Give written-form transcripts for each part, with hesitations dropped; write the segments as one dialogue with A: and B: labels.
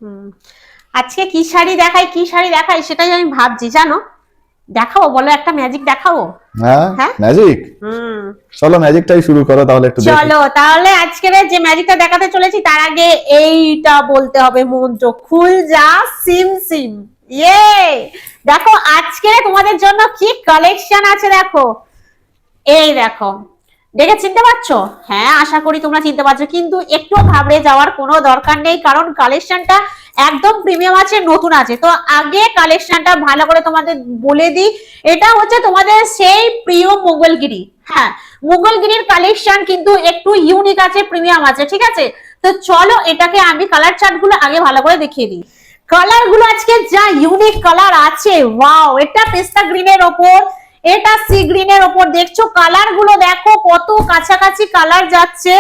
A: হুম। আজকে কি শাড়ি দেখাই সেটাই আমি ভাবছি, জানো। দেখাবো, বলো একটা ম্যাজিক দেখাবো।
B: হ্যাঁ,
A: হ্যাঁ।
B: ম্যাজিক।
A: হুম।
B: চলো ম্যাজিকটাই শুরু করো তাহলে, একটু দেখি।
A: চলো তাহলে আজকের যে ম্যাজিকটা দেখাতে চলেছি তার আগে এইটা বলতে হবে, মন্ত্র খুল যা সিম সিম। ইয়ে, দেখো আজকে তোমাদের জন্য কি কালেকশন আছে, দেখো। এই দেখো, দেখে চিনতে পারছো? হ্যাঁ, আশা করি তোমরা চিনতে পারছো, কিন্তু একটু ঘাবড়ে যাওয়ার কোনো দরকার নেই, কারণ কালেকশনটা একদম প্রিমিয়াম আছে, নতুন আছে। তো আগে কালেকশনটা ভালো করে তোমাদের বলে দিই। এটা হচ্ছে তোমাদের সেই প্রিয় মোগলগিরি। হ্যাঁ, মোগলগিরির কালেকশন কিন্তু একটু ইউনিক আছে, প্রিমিয়াম আছে, ঠিক আছে। তো চলো এটাকে আমি কালার চার্ট গুলো আগে ভালো করে দেখিয়ে দিই। কালার গুলো আজকে যা ইউনিক কালার আছে, ওয়াও! এটা পেস্তা গ্রিনের ওপর, এটা সি গ্রিনের ওপর, দেখছো কালার গুলো দেখো কত কাছাকাছি কালার যাচ্ছে।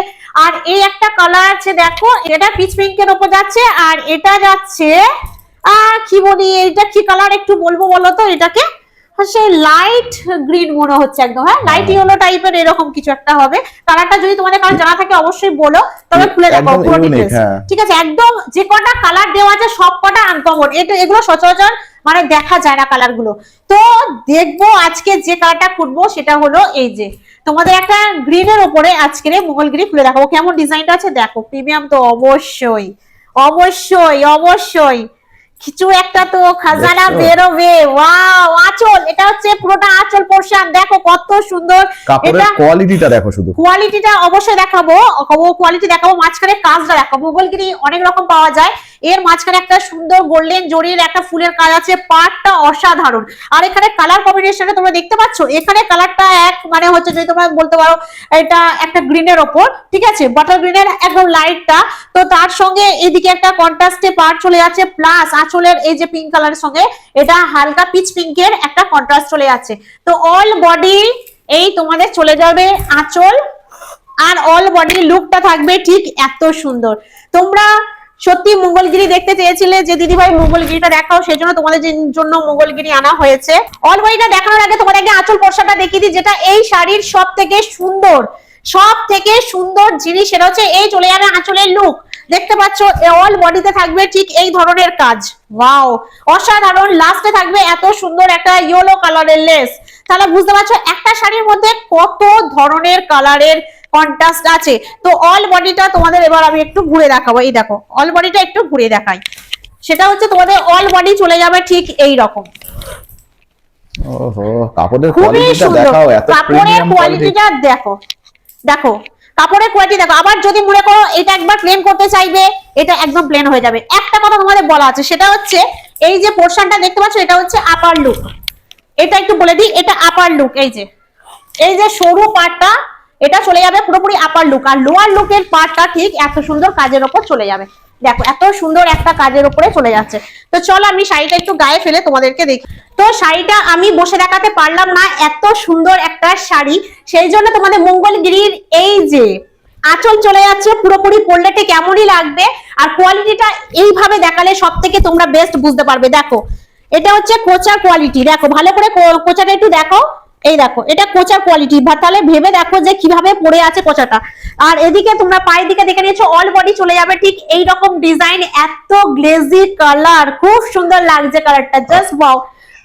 A: আর এই একটা কালার আছে দেখো, এটা পিচ পিঙ্কের ওপর যাচ্ছে, আর এটা যাচ্ছে কি বলি, এটা কি কালার একটু বলবো বলো তো এটাকে? সেই লাইট গ্রিন মনে হচ্ছে একদম। হ্যাঁ, লাইট ইয়েলো টাইপের এরকম কিছু একটা হবে কালারটা। যদি তোমাদের কারো জানা থাকে অবশ্যই বলো, তবে খুলে দেখো পুরো ডিটেইলস। ঠিক আছে, একদম যে কটা কালার দেওয়া আছে সব কটা আনকমন, এগুলো সচরাচর মানে দেখা যায় না কালার গুলো। তো দেখবো আজকে যে কালারটা খুলবো সেটা হলো এই যে তোমাদের একটা গ্রিনের উপরে আজকের মোগলগিরি খুলে দেখাবো। কেমন ডিজাইনটা আছে দেখো, প্রিমিয়াম তো অবশ্যই, অবশ্যই অবশ্যই কিছু একটা তো খাজানা বেরোবে। ওয়াও, আঁচল, এটা হচ্ছে পুরোটা আঁচল পোরশন, দেখো কত সুন্দর।
B: কাপড়ের কোয়ালিটিটা দেখো, শুধু
A: কোয়ালিটিটা অবশ্যই দেখাবো, কোয়ালিটি দেখাবো, মাঝখানে কাজটা দেখাবো। মোগলগিরি অনেক রকম পাওয়া যায়, এর মাঝখানে একটা সুন্দর গোল্ডেন জরির একটা ফুলের কাজ আছে, পাটটা অসাধারণ। আর এখানে কালার কম্বিনেশনটা তোমরা দেখতে পাচ্ছ, এখানে কালারটা এক মানে হচ্ছে যদি তোমরা বলতে পারো এটা একটা গ্রিনের ওপর, ঠিক আছে, বাটার গ্রিনের একদম লাইটটা। তো তার সঙ্গে এদিকে একটা কন্ট্রাস্টে পার্ট চলে যাচ্ছে, প্লাস আঁচলের এই যে পিঙ্ক কালারের সঙ্গে এটা হালকা পিচ পিঙ্কের একটা কন্ট্রাস্ট চলে যাচ্ছে। তো অল বডি এই তোমাদের চলে যাবে আঁচল, আর অল বডি লুকটা থাকবে ঠিক এত সুন্দর। তোমরা সত্যি মোগলগিরি দেখতে চেয়েছিলে যে দিদি ভাই মোগলগিরিটা দেখাও, সেই জন্য তোমাদের জন্য মোগলগিরি আনা হয়েছে। অল বডিটা দেখানোর আগে তোমাদের আগে আঁচল পোরশনটা দেখিয়ে দিই, যেটা এই শাড়ির সব থেকে সুন্দর জিনিস, সেটা হচ্ছে এই চলে যাবে আঁচলের লুক। দেখতে পাচ্ছ অল বডিতে থাকবে ঠিক এই ধরনের কাজ, ওয়াও অসাধারণ। লাস্টে থাকবে এত সুন্দর একটা ইয়েলো কালারের লেস। তাহলে বুঝতে পারছো একটা শাড়ির মধ্যে কত ধরনের কালারের কন্ট্রাস্ট আছে। তো অল বডিটা তোমাদের এবার আমি একটু ঘুরে দেখাবো। এই দেখো অল বডিটা একটু ঘুরে দেখাই, সেটা হচ্ছে তোমাদের অল বডি চলে যাবে ঠিক এই রকম।
B: ওহো, কাপড়ের
A: খুবই
B: কোয়ালিটিটা
A: সুন্দর,
B: দেখাও, এত
A: কাপড়ের
B: প্রিমিয়াম কোয়ালিটি।
A: কোয়ালিটিটা দেখো, দেখো কাপড়ের কোয়ালিটি দেখো। আবার যদি মনে করো এটা একবার প্লেন করতে চাইবে, এটা একদম প্লেন হয়ে যাবে। একটা কথা তোমাদের বলা আছে, সেটা হচ্ছে এই যে পোরশনটা দেখতে পাচ্ছ এটা হচ্ছে আপার লুক। এটা একটু বলে দিই, এটা আপার লুক। এই যে সরু পার্টটা এটা চলে যাবে পুরোপুরি আপার লুক, আর লোয়ার লুকের পার্টটা ঠিক এত সুন্দর কাজের ওপর চলে যাবে। দেখো এত সুন্দর একটা কাজের উপরে চলে যাচ্ছে। তো চলো আমি শাড়িটা একটু গায়ে ফেলে তোমাদেরকে দেখি। তো শাড়িটা আমি বসে দেখাতে পারলাম না, এত সুন্দর একটা শাড়ি, সেই জন্য তোমাদের মঙ্গলগিরির এই যে আঁচল চলে যাচ্ছে, পুরোপুরি পরলে ঠিক কেমনই লাগবে। আর কোয়ালিটিটা এইভাবে দেখালে সব থেকে তোমরা বেস্ট বুঝতে পারবে। দেখো এটা হচ্ছে কোচার কোয়ালিটি, দেখো ভালো করে কোচাটা একটু দেখো। এই দেখো এটা কোচার কোয়ালিটি, তাহলে ভেবে দেখো যে কিভাবে পড়ে আছে কোচাটা। আর এদিকে তোমরা পায়ের দিকে দেখে নিয়েছো, অল বডি চলে যাবে ঠিক এই রকম ডিজাইন, এত গ্লেজি কালার, খুব সুন্দর লাগছে কালারটা, জাস্ট ওয়াও,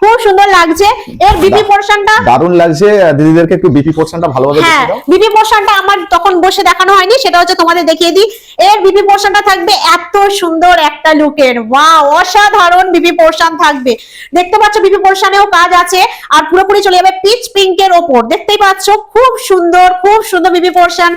A: খুব সুন্দর লাগছে। এর বিপি পোরশনটা
B: দারুণ লাগছে। দিদিদেরকে একটু বিপি পোরশনটা ভালোভাবে দেখিয়ে দাও।
A: বিপি পোরশনটা আমার তখন বসে দেখানো হয়নি, সেটা হচ্ছে তোমাদের দেখিয়ে দিই। এর বিপি পোরশনটা থাকবে এত সুন্দর একটা লুকের, ওয়াও অসাধারণ বিপি পোরশন থাকবে। দেখতে পাচ্ছ বিপি পোরশনেও কাজ আছে, আর পুরোপুরি চলে যাবে পিচ পিঙ্কের ওপর। দেখতেই পাচ্ছ খুব সুন্দর বিপি পোরশন।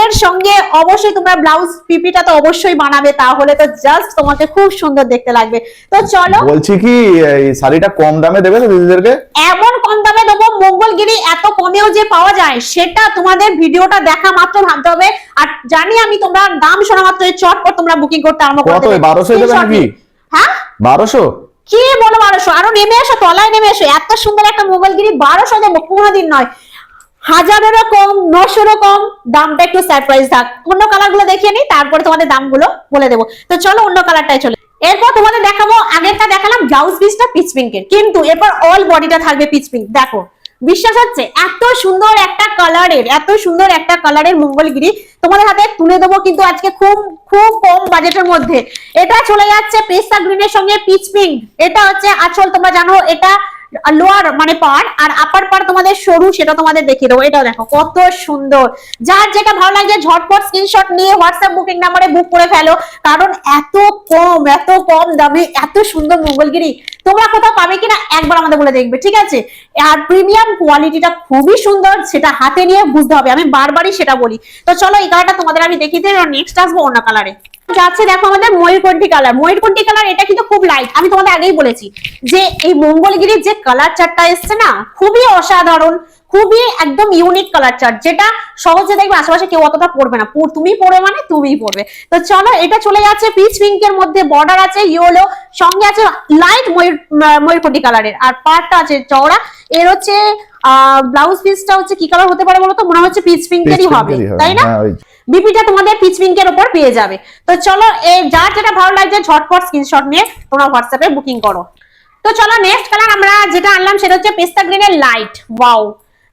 A: এর সঙ্গে অবশ্যই তোমরা ব্লাউজ পিপিটা তো অবশ্যই বানাবে, তাহলে তো জাস্ট তোমাকে খুব সুন্দর দেখতে লাগবে। তো চলো
B: বলছি কি, এই শাড়িটা কম দামে দেবে তো দিদিদেরকে?
A: এমন কম দামে দেবো, মঙ্গলগিরি এত কমেও যে পাওয়া যায় সেটা তোমাদের ভিডিওটা দেখা মাত্র ভাবতে হবে। আর জানি আমি তোমরা দাম শোনা মাত্র চটপট তোমরা বুকিং করতে আরম্ভ করে দেবে।
B: 1200 দেবে নাকি?
A: হ্যাঁ
B: 1200?
A: কি বলো 1200? আরো নেমে এসো, তলায় নেমে এসো। এত সুন্দর একটা মোগলগিরি 1200 দেবো কোনোদিন নয়, 1000-এরও কম, 900-এরও কম। দামটা একটু সারপ্রাইজ থাক। অন্য কালার গুলো দেখিয়ে নিই, তারপরে তোমাদের দামগুলো বলে দেবো। তো চলো অন্য কালারটাই চলে। এরপর তোমাদের দেখাবো, আগেরটা দেখালাম ব্লাউজ পিসটা পিচ পিঙ্কের, কিন্তু এরপর অল বডিটা থাকবে পিচ পিঙ্ক। দেখো বিশ্বাস হচ্ছে? এত সুন্দর একটা কালারের মঙ্গলগিরি তোমাদের হাতে তুলে দেবো কিন্তু আজকে খুব খুব কম বাজেটের মধ্যে। এটা চলে যাচ্ছে পেস্তা গ্রিনের সঙ্গে পিচ পিঙ্ক। এটা হচ্ছে আঁচল, তোমরা জানো এটা লোয়ার মানে পার, আর আপার পার তোমাদের সরু, সেটা তোমাদের দেখিয়ে দেবো। এটা দেখো কত সুন্দর। যার যেটা ভালো লাগে ঝটপট স্ক্রিনশট নিয়ে হোয়াটসঅ্যাপ বুকিং নাম্বারে বুক করে ফেলো, কারণ এত কম দামে এত সুন্দর মঙ্গলগিরি তোমরা কোথাও পাবে কিনা একবার আমাদের বলে দেখবে, ঠিক আছে? আর প্রিমিয়াম কোয়ালিটিটা খুবই সুন্দর, সেটা হাতে নিয়ে বুঝতে হবে, আমি বারবারই সেটা বলি। তো চলো এই কালারটা তোমাদের আমি দেখিয়ে দিই। নেক্সট আসবো অন্য কালারে যাচ্ছে, দেখো আমাদের ময়ূরকণ্ঠী কালার। এটা কিন্তু খুব লাইট, আমি তোমাদের আগেই বলেছি যে এই মঙ্গলগিরির যে কালার চার্টটা এসছে না, খুবই অসাধারণ, খুবই একদম ইউনিক কালার চার্ট, যেটা সহজে দেখবে আশেপাশে কেউ অতটা পড়বে না, তুমি পড়বে মানে তুমিই পড়বে। তো চলো এটা চলে যাচ্ছে পিচ পিঙ্কের মধ্যে, বর্ডার আছে ইয়েলো, সঙ্গে আছে লাইট ময়ূরকণ্ঠী কালারের, আর পাড়টা আছে চওড়া। এর হচ্ছে ব্লাউজ পিসটা হচ্ছে কি কালার হতে পারে বলো তো? মনে হচ্ছে পিচ পিঙ্কেরই হবে, তাই না? বিপিটা তোমাদের পিচ পিঙ্কের উপর পেয়ে যাবে। তো চলো যার যেটা ভালো লাগছে ঝটপট স্ক্রিনশট নিয়ে তোমরা হোয়াটসঅ্যাপে বুকিং করো। তো চলো নেক্সট কালার আমরা যেটা আনলাম সেটা হচ্ছে পেস্তা গ্রিনের লাইট। ওয়াও,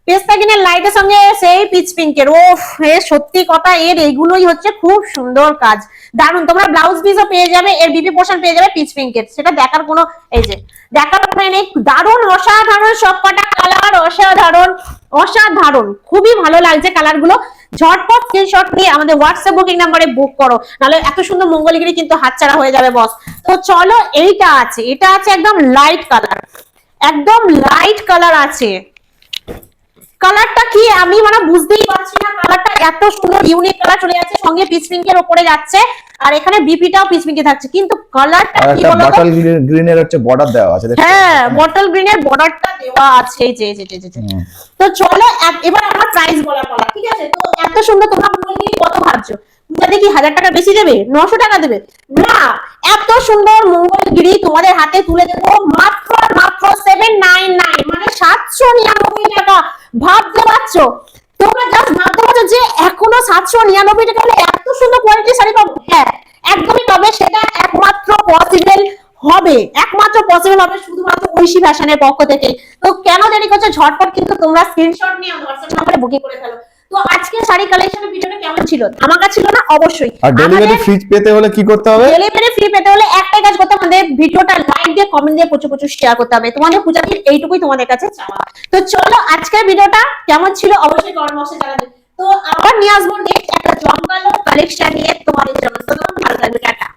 A: পেস্তা গ্রিনের লাইটের সঙ্গে সেই পিচ পিঙ্কের, ওফ সত্যি কথা, এইগুলোই হচ্ছে খুব সুন্দর কাজ, দারুন। তোমরা ব্লাউজ পিসও পেয়ে যাবে, এর বিপি পোর্শন পেয়ে যাবে পিচ পিঙ্কের, সেটা দেখার কোনো এই যে দেখার কোনো নেই। দারুন, অসাধারণ, সবকটা কালার অসাধারণ, খুবই ভালো লাগছে কালারগুলো। ঝটপট স্ক্রিনশট নিয়ে আমাদের হোয়াটসঅ্যাপ বুকিং নাম্বারে বুক করো, নাহলে এত সুন্দর মঙ্গলগিরি কিন্তু হাতছাড়া হয়ে যাবে বস। তো চলো এটা আছে একদম লাইট কালার আছে। কালারটা কি আমি মানে বুঝতেই পারছি না, কালারটা এত সুন্দর ইউনিক কালার চলে যাচ্ছে, সঙ্গে পিচ পিঙ্কের উপরে যাচ্ছে, আর এখানে বিপিটাও পিচ পিঙ্কে থাকছে, কিন্তু কালারটা কি বলো তো?
B: বটল গ্রিনের হচ্ছে বর্ডার দেওয়া আছে,
A: হ্যাঁ বটল গ্রিনের বর্ডারটা দেওয়া আছে, এই যে তো চলো এবার আমার প্রাইস বলা পালা, ঠিক আছে? তো এত সুন্দর, তোমরা মঙ্গলগিরি কত ভাবছো? তোমাদের কি 1000 টাকা বেশি দেবে, 900 টাকা দেবে? না, এত সুন্দর মঙ্গলগিরি তোমাদের হাতে তুলে দেবো মাত্র 799, মানে 799 টাকা। ভাবতে পারছো? তোমরা জাস্ট ভাবতে পারছো যে এখনো 799 টাকা হলে এত সুন্দর কোয়ালিটির শাড়ি পাবো? হ্যাঁ একদমই পাবে, সেটা একমাত্র পসিবল হবে শুধুমাত্র ঐশী ফ্যাশনের পক্ষ থেকে। তো কেন দেরি করছো? ঝটপট কিন্তু তোমরা স্ক্রিনশট নিয়ে হোয়াটসঅ্যাপ নম্বরে বুকিং করে ফেলো। তো আজকে শাড়ি কালেকশনের ভিডিওটা কেমন ছিল? আমাকে ছিল না? অবশ্যই।
B: আর ডেলিভারি ফ্রি পেতে হলে কি করতে হবে?
A: ডেলিভারি ফ্রি পেতে হলে একটাই কাজ করতে হবে, আমাদের ভিডিওটা লাইক দিয়ে কমেন্ট দিয়ে প্রচুর শেয়ার করতে হবে। তোমাদের পূজাকে এইটুকুই তোমাদের কাছে চাওয়া। তো চলো আজকের ভিডিওটা কেমন ছিল অবশ্যই কমেন্ট বক্সে জানাবে। তো আবার নিয়ে আসবো নেক্সট একটা জমকালো কালেকশন নিয়ে তোমাদের জন্য। তো ভালো থাকবে, টাটা।